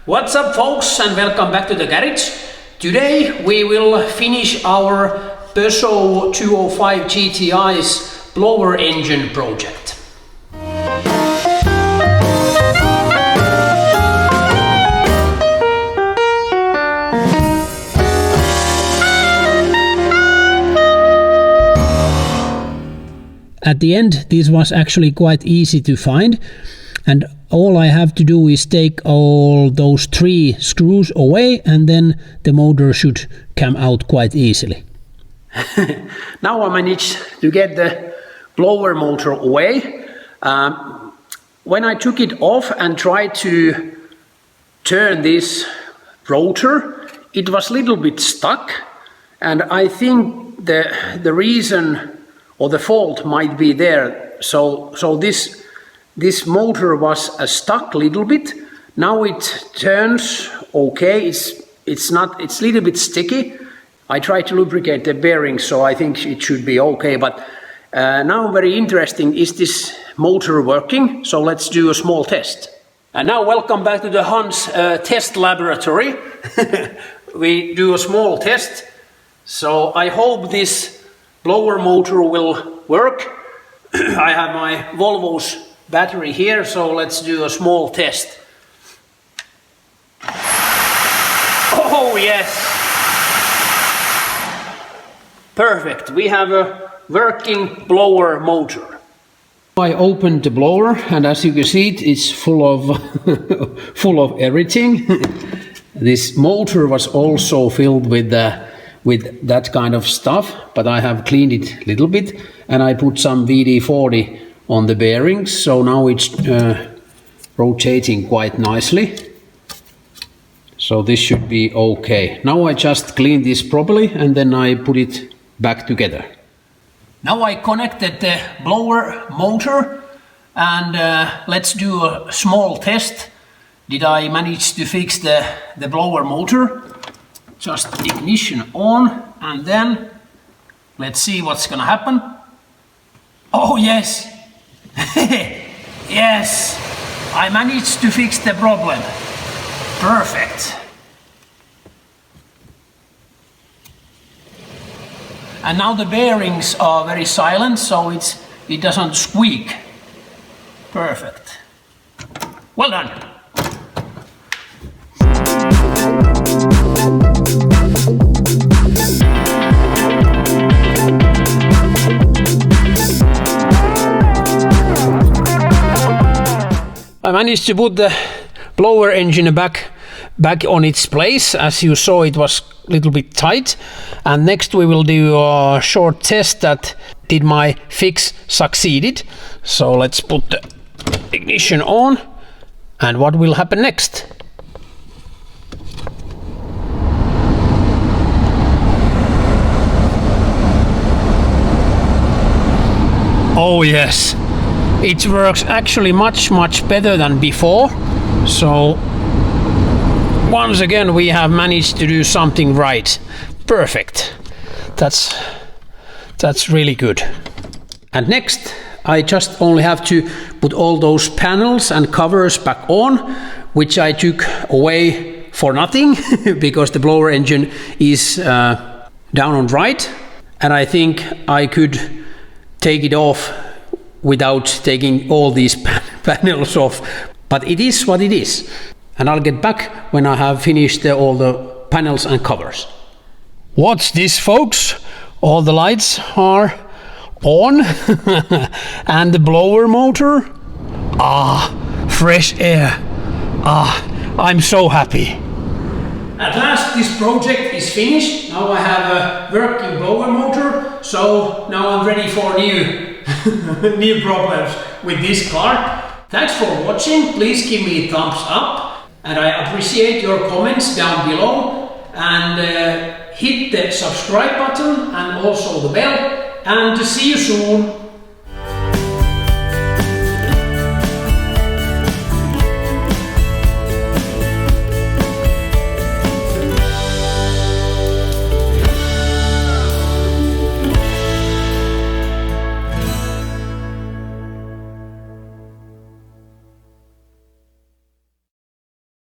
What's up folks, and welcome back to the garage. Today we will finish our Peugeot 205 GTI's blower engine project. At the end, this was actually quite easy to find, and all I have to do is take all those 3 screws away, and then the motor should come out quite easily. Now I managed to get the blower motor away. When I took it off and tried to turn this rotor, it was a little bit stuck, and I think the reason or the fault might be there. So this motor was stuck a little bit. Now it turns okay. It's a little bit sticky. I tried to lubricate the bearings, so I think it should be okay. But now very interesting, is this motor working? So let's do a small test. And now welcome back to the Hans test laboratory. We do a small test. So I hope this blower motor will work. I have my Volvo's battery here, so let's do a small test. Oh yes! Perfect, we have a working blower motor. I opened the blower, and as you can see, it's full of everything. This motor was also filled with that kind of stuff, but I have cleaned it a little bit, and I put some WD-40 on the bearings, so now it's rotating quite nicely. So this should be okay. Now I just clean this properly, and then I put it back together. Now I connected the blower motor, and let's do a small test. Did I manage to fix the blower motor? Just ignition on, and then let's see what's gonna happen. Oh yes! Yes! I managed to fix the problem. Perfect. And now the bearings are very silent, so it doesn't squeak. Perfect. Well done. I managed to put the blower engine back on its place. As you saw, it was a little bit tight. And next we will do a short test that did my fix succeeded. So let's put the ignition on, and what will happen next? Oh yes! It works actually much better than before. So once again we have managed to do something right. Perfect. That's really good. And next I just only have to put all those panels and covers back on, which I took away for nothing because the blower engine is down on right, and I think I could take it off without taking all these panels off, but it is what it is, and I'll get back when I have finished all the panels and covers. What's this, folks? All the lights are on and the blower motor, fresh air. I'm so happy. At last this project is finished. Now I have a working blower motor, so now I'm ready for new problems with this car. Thanks for watching. Please give me a thumbs up, and I appreciate your comments down below, and hit the subscribe button and also the bell, and see you soon.